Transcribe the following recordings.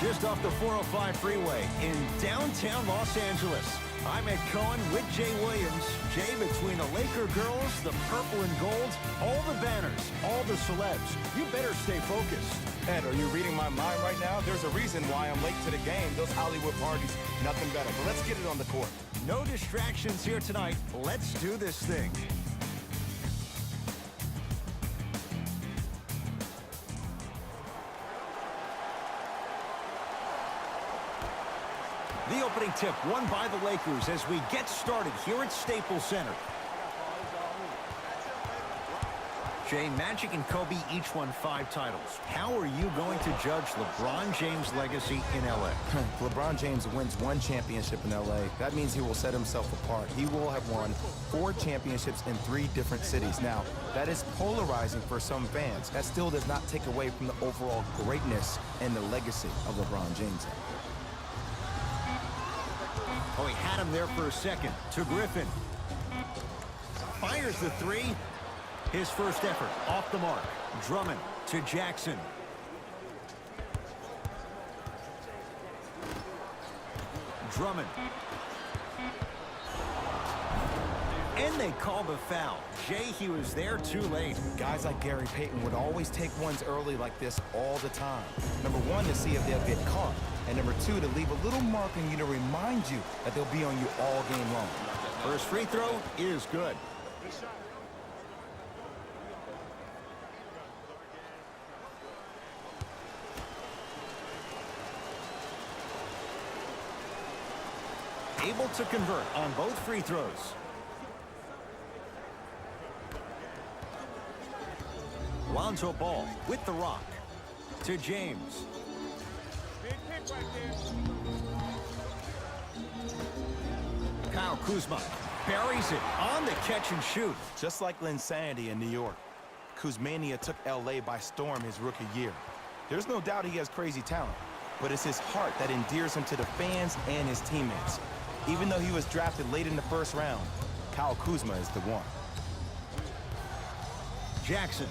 Just off the 405 freeway in downtown Los Angeles. I'm Ed Cohen with Jay Williams. Jay, between the Laker girls, the purple and gold, all the banners, all the celebs, you better stay focused. Ed, are you reading my mind right now? There's a reason why I'm late to the game. Those Hollywood parties, nothing better. But let's get it on the court. No distractions here tonight. Let's do this thing. The opening tip won by the Lakers as we get started here at Staples Center. Jay, Magic and Kobe each won 5 titles. How are you going to judge LeBron James' legacy in L.A.? LeBron James wins 1 championship in L.A. That means he will set himself apart. He will have won 4 championships in 3 different cities. Now, that is polarizing for some fans. That still does not take away from the overall greatness and the legacy of LeBron James. Oh, he had him there for a second. To Griffin. Fires the 3. His first effort off the mark. Drummond to Jackson. Drummond. And they call the foul. Jay, he was there too late. Guys like Gary Payton would always take ones early like this all the time. Number 1, to see if they'll get caught. And number 2, to leave a little mark on you to remind you that they'll be on you all game long. First free throw is good. Able to convert on both free throws. Lonzo Ball with the rock. To James. Kyle Kuzma buries it on the catch and shoot. Just like Linsanity in New York, Kuzmania took L.A. by storm his rookie year. There's no doubt he has crazy talent, but it's his heart that endears him to the fans and his teammates. Even though he was drafted late in the first round, Kyle Kuzma is the one. Jackson.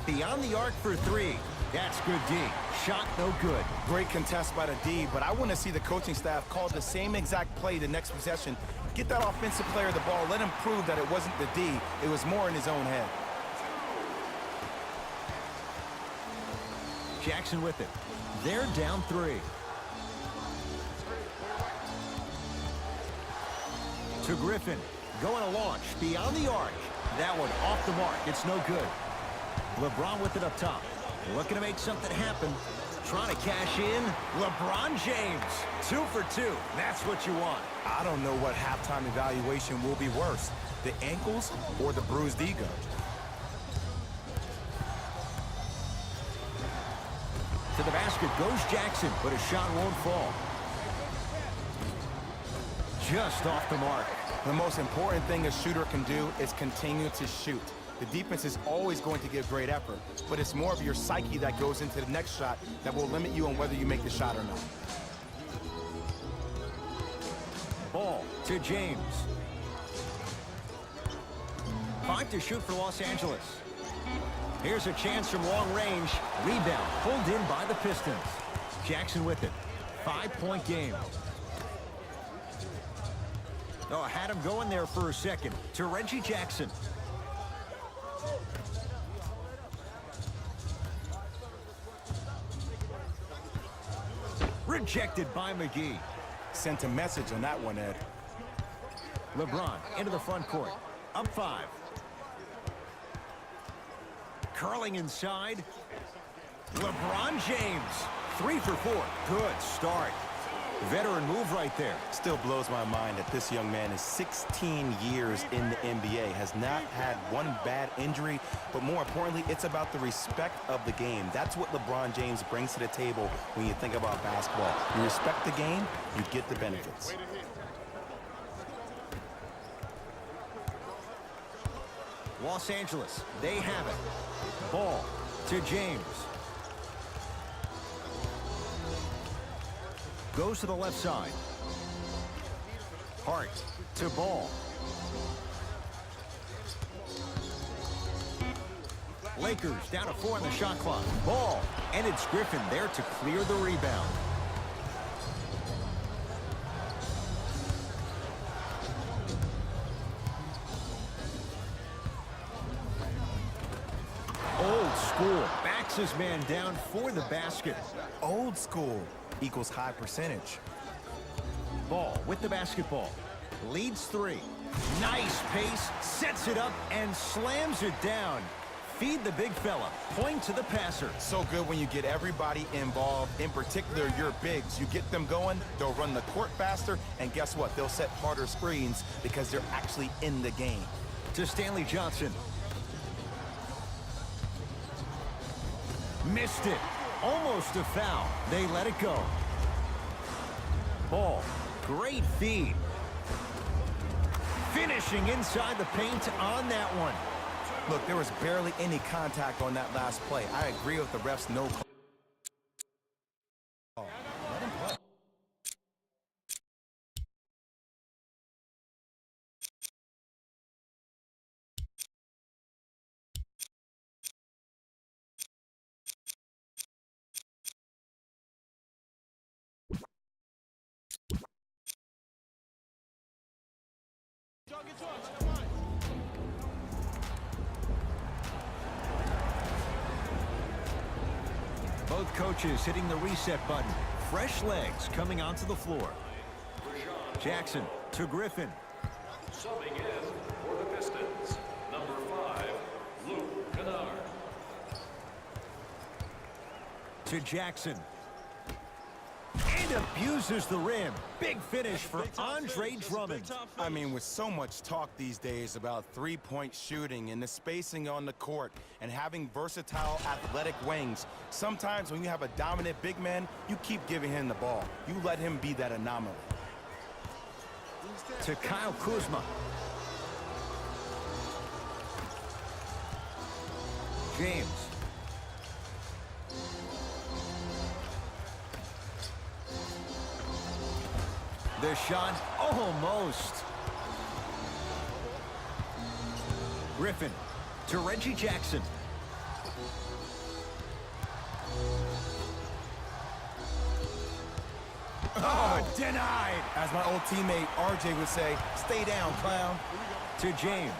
Beyond the arc for 3. That's good D. Shot no good. Great contest by the D, but I want to see the coaching staff call the same exact play the next possession. Get that offensive player the ball. Let him prove that it wasn't the D. It was more in his own head. Jackson with it. They're down 3. To Griffin. Going to launch. Beyond the arc. That one off the mark. It's no good. LeBron with it up top. Looking to make something happen. Trying to cash in. LeBron James. 2 for 2. That's what you want. I don't know what halftime evaluation will be worse, the ankles or the bruised ego. To the basket goes Jackson, but a shot won't fall. Just off the mark. The most important thing a shooter can do is continue to shoot. The defense is always going to give great effort, but it's more of your psyche that goes into the next shot that will limit you on whether you make the shot or not. Ball to James. 5 to shoot for Los Angeles. Here's a chance from long range. Rebound pulled in by the Pistons. Jackson with it. 5-point game. Oh, had him going there for a second. To Reggie Jackson. Rejected by McGee. Sent a message on that one, Ed. LeBron into the front court. Up 5. Curling inside. LeBron James. 3 for 4. Good start. Veteran move right there. Still blows my mind that this young man is 16 years in the NBA, has not had one bad injury, but more importantly, it's about the respect of the game. That's what LeBron James brings to the table when you think about basketball. You respect the game, you get the benefits. Los Angeles, they have it. Ball to James. Goes to the left side. Hart to Ball. Lakers down to 4 on the shot clock. Ball, and it's Griffin there to clear the rebound. Old school backs his man down for the basket. Old school equals high percentage. Ball with the basketball. Leads 3. Nice pace, sets it up, and slams it down. Feed the big fella. Point to the passer. So good when you get everybody involved, in particular your bigs. You get them going, they'll run the court faster, and guess what? They'll set harder screens because they're actually in the game. To Stanley Johnson. Missed it. Almost a foul. They let it go. Ball. Great feed. Finishing inside the paint on that one. Look, there was barely any contact on that last play. I agree with the refs, no call. Let him play. Both coaches hitting the reset button. Fresh legs coming onto the floor. Jackson to Griffin. Subbing in for the Pistons, number 5, Luke Kennard. To Jackson. And abuses the rim. Big finish for Andre Drummond. I mean, with so much talk these days about three-point shooting and the spacing on the court and having versatile athletic wings, sometimes when you have a dominant big man, you keep giving him the ball. You let him be that anomaly. To Kyle Kuzma. James. The shot, almost. Griffin to Reggie Jackson. Oh, denied. As my old teammate RJ would say, stay down, clown. To James.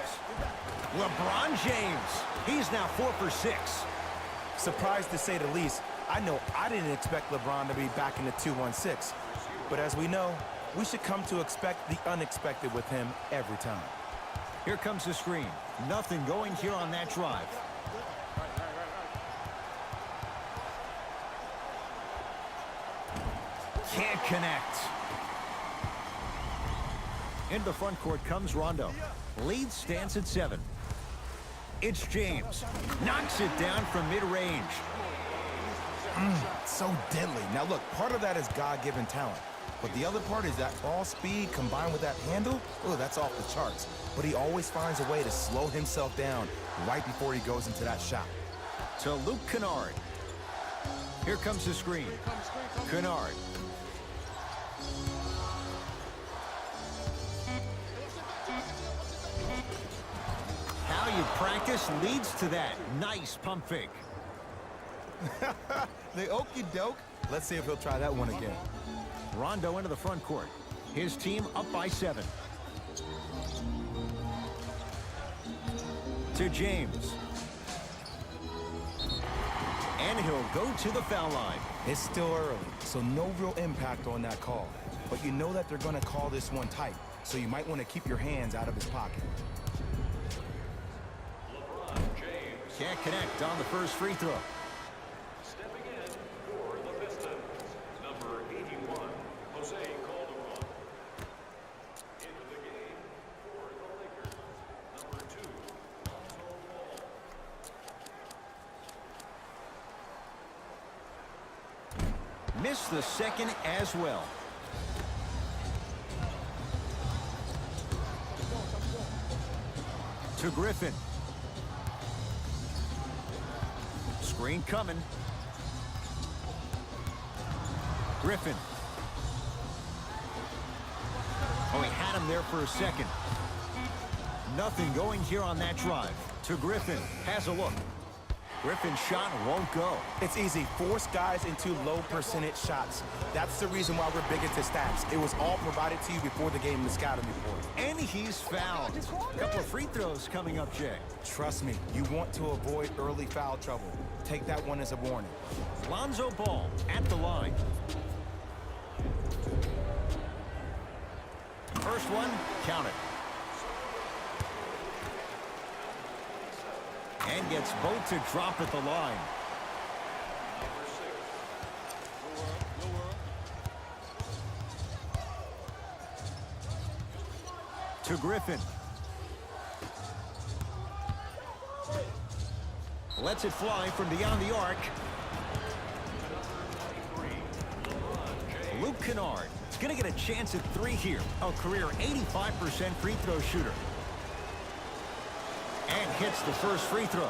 LeBron James. He's now 4 for 6. Surprised to say the least. I know I didn't expect LeBron to be back in the 2-1-6. But as we know, we should come to expect the unexpected with him every time. Here comes the screen. Nothing going here on that drive. Can't connect. Into the front court comes Rondo. Lead stands at 7. It's James. Knocks it down from mid-range. So deadly. Now look, part of that is God-given talent. But the other part is that ball speed combined with that handle, oh, that's off the charts. But he always finds a way to slow himself down right before he goes into that shot. To Luke Kennard. Here comes the screen. Kennard. How you practice leads to that. Nice pump fake. The okey doke. Let's see if he'll try that one again. Rondo into the front court. His team up by 7. To James. And he'll go to the foul line. It's still early, so no real impact on that call. But you know that they're going to call this one tight, so you might want to keep your hands out of his pocket. LeBron James. Can't connect on the first free throw. Stepping in for the Pistons, number 81, Jose Calderon. Into the game for the Lakers, number 2, Lonzo Ball. Missed the second as well. To Griffin. Screen coming. Griffin. Oh, he had him there for a second. Nothing going here on that drive. To Griffin. Has a look. Griffin's shot won't go. It's easy. Force guys into low percentage shots. That's the reason why we're big into stats. It was all provided to you before the game in the scouting report. And he's fouled. A couple of free throws coming up, Jay. Trust me, you want to avoid early foul trouble. Take that one as a warning. Lonzo Ball at the line. First one, count it. And gets both to drop at the line. To Griffin. Lets it fly from beyond the arc. Luke Kennard is going to get a chance at three here. A career 85% free throw shooter. And hits the first free throw.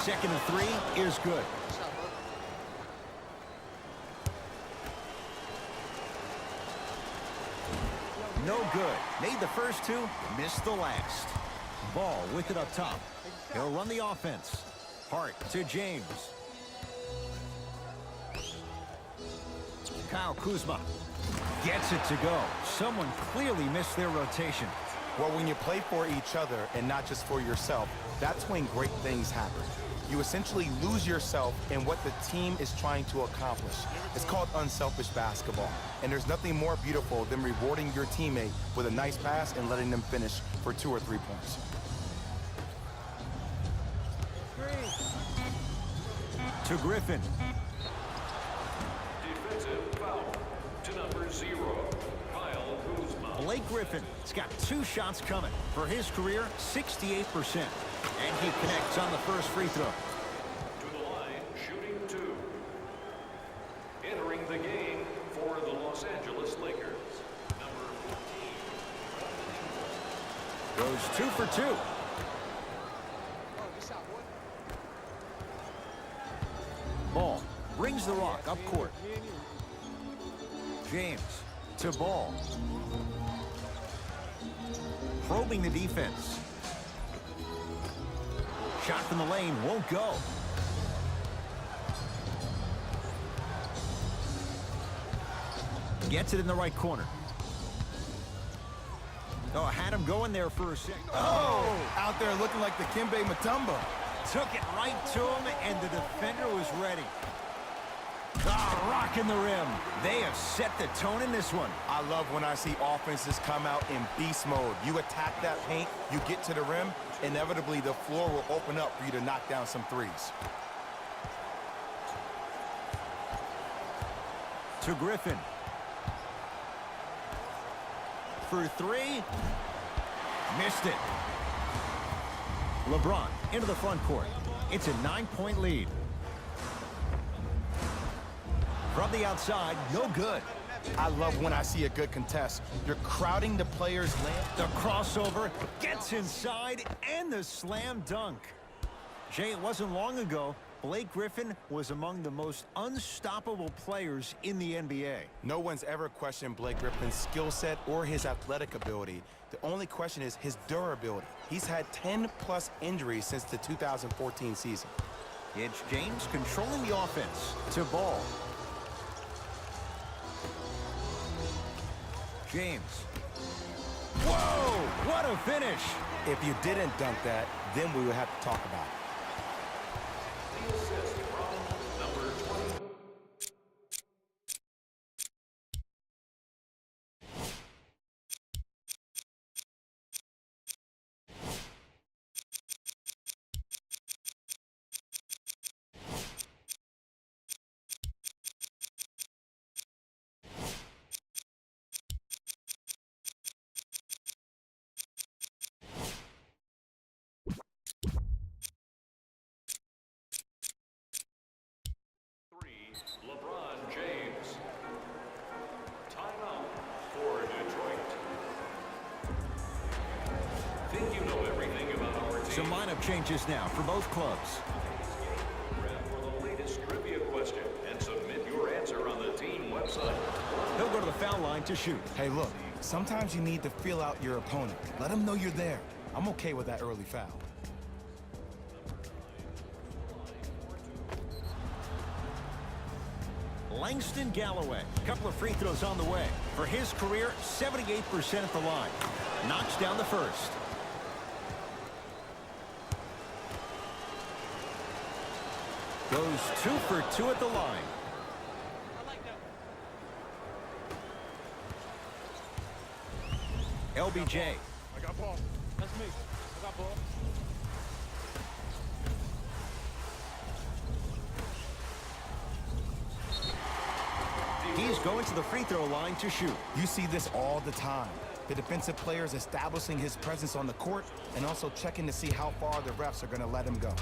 Second and three is good. No good. Made the first two, missed the last. Ball with it up top. He'll run the offense. Hart to James. Kyle Kuzma gets it to go. Someone clearly missed their rotation. Well, when you play for each other and not just for yourself, that's when great things happen. You essentially lose yourself in what the team is trying to accomplish. It's called unselfish basketball. And there's nothing more beautiful than rewarding your teammate with a nice pass and letting them finish for 2 or 3 points. To Griffin. Defensive foul to number 0, Kyle Kuzma. Blake Griffin has got 2 shots coming. For his career, 68%. And he connects on the first free throw. To the line, shooting 2. Entering the game for the Los Angeles Lakers, number 14. Goes 2 for 2. Ball brings the rock up court. James to Ball. Probing the defense. Shot from the lane won't go. Gets it in the right corner. Oh, had him going there for a second. Oh, out there looking like the Kimbe Mutombo. Took it right to him, and the defender was ready. Ah, rocking the rim. They have set the tone in this one. I love when I see offenses come out in beast mode. You attack that paint, you get to the rim, inevitably the floor will open up for you to knock down some threes. To Griffin. For 3. Missed it. LeBron into the front court. It's a 9-point lead. From the outside, no good. I love when I see a good contest. You're crowding the player's lane. The crossover gets inside, and the slam dunk. Jay, it wasn't long ago, Blake Griffin was among the most unstoppable players in the NBA. No one's ever questioned Blake Griffin's skill set or his athletic ability. The only question is his durability. He's had 10+ injuries since the 2014 season. It's James controlling the offense. To Ball. James. Whoa! What a finish! If you didn't dunk that, then we would have to talk about it. The assist from number 20. LeBron James. Timeout for Detroit. Think you know everything about our team? Some lineup changes now for both clubs. Grab for the latest trivia question and submit your answer on the team website. He'll go to the foul line line to shoot. Hey, look, sometimes you need to feel out your opponent. Let them know you're there. I'm okay with that early foul. Langston Galloway, a couple of free throws on the way. For his career, 78% at the line. Knocks down the first. Goes 2 for 2 at the line. LBJ. I got ball. That's me. I got ball. He's going to the free throw line to shoot. You see this all the time. The defensive players establishing his presence on the court and also checking to see how far the refs are going to let him go.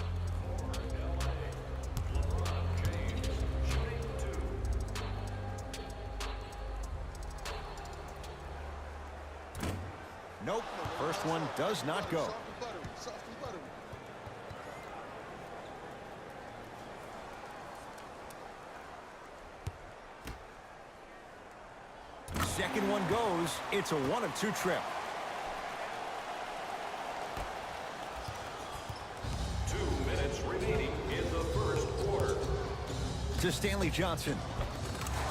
Nope. First one does not go. Second one goes. It's a 1 of 2 trip. 2 minutes remaining in the first quarter. To Stanley Johnson.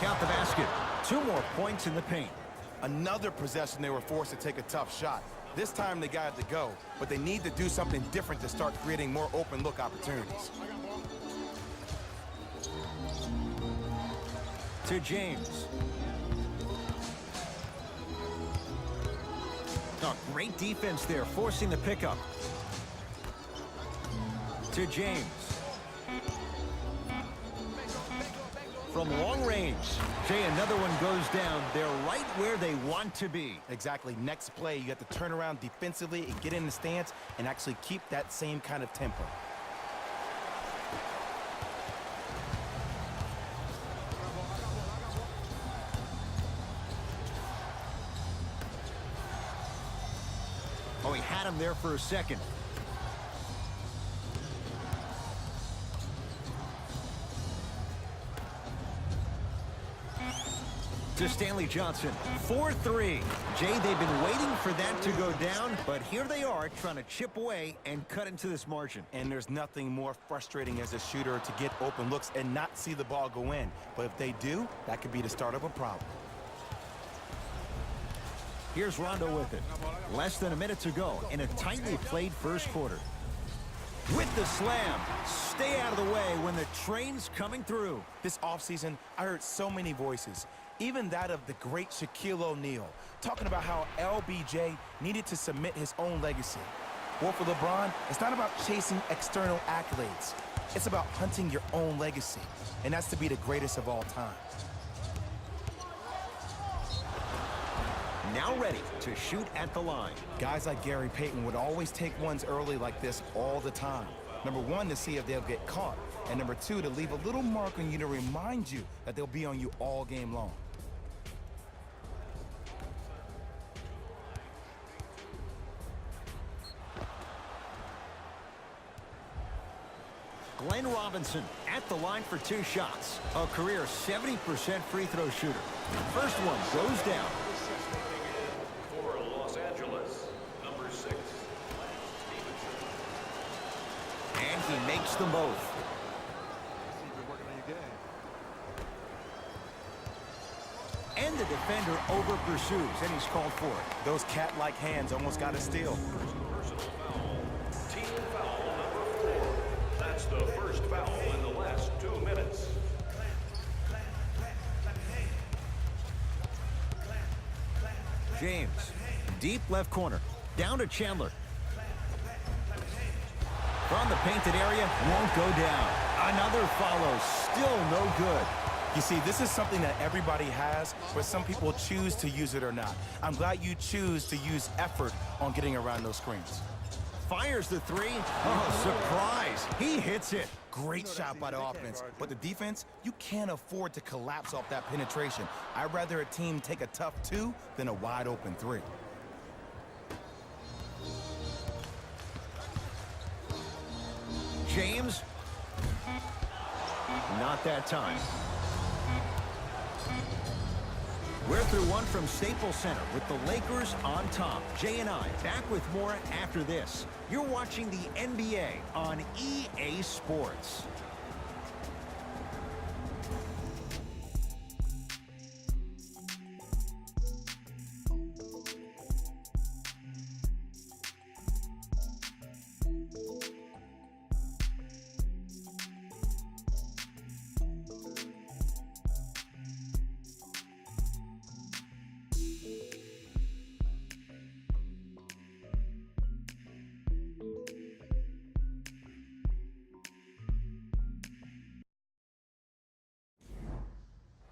Count the basket. 2 more points in the paint. Another possession they were forced to take a tough shot. This time they got it to go, but they need to do something different to start creating more open look opportunities. To James. Oh, great defense there, forcing the pickup. To James. From long range. Jay, another one goes down. They're right where they want to be. Exactly. Next play, you have to turn around defensively and get in the stance and actually keep that same kind of tempo. Oh, he had him there for a second. To Stanley Johnson. 4-3. Jay, they've been waiting for that to go down, but here they are trying to chip away and cut into this margin. And there's nothing more frustrating as a shooter to get open looks and not see the ball go in. But if they do, that could be the start of a problem. Here's Rondo with it. Less than a minute to go in a tightly played first quarter. With the slam. Stay out of the way when the train's coming through. This offseason, I heard so many voices, even that of the great Shaquille O'Neal, talking about how LBJ needed to submit his own legacy. Well, for LeBron, it's not about chasing external accolades. It's about hunting your own legacy, and that's to be the greatest of all time. Now ready to shoot at the line. Guys like Gary Payton would always take ones early like this all the time. Number one, to see if they'll get caught. And number two, to leave a little mark on you to remind you that they'll be on you all game long. Glenn Robinson at the line for 2 shots. A career 70% free throw shooter. First one goes down. For Los Angeles, number 6, And he makes them both. And the defender over pursues, and he's called for it. Those cat-like hands almost got a steal. personal foul. Team foul number 4. That's the first foul in the last 2 minutes. James, deep left corner, down to Chandler. From the painted area, won't go down. Another follow, still no good. You see, this is something that everybody has, but some people choose to use it or not. I'm glad you choose to use effort on getting around those screens. Fires the 3. Oh, surprise. He hits it. Great shot by the offense, but the defense, you can't afford to collapse off that penetration. I'd rather a team take a tough 2 than a wide open 3. James. Not that time. We're through one from Staples Center with the Lakers on top. Jay and I back with more after this. You're watching the NBA on EA Sports.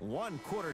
One quarter.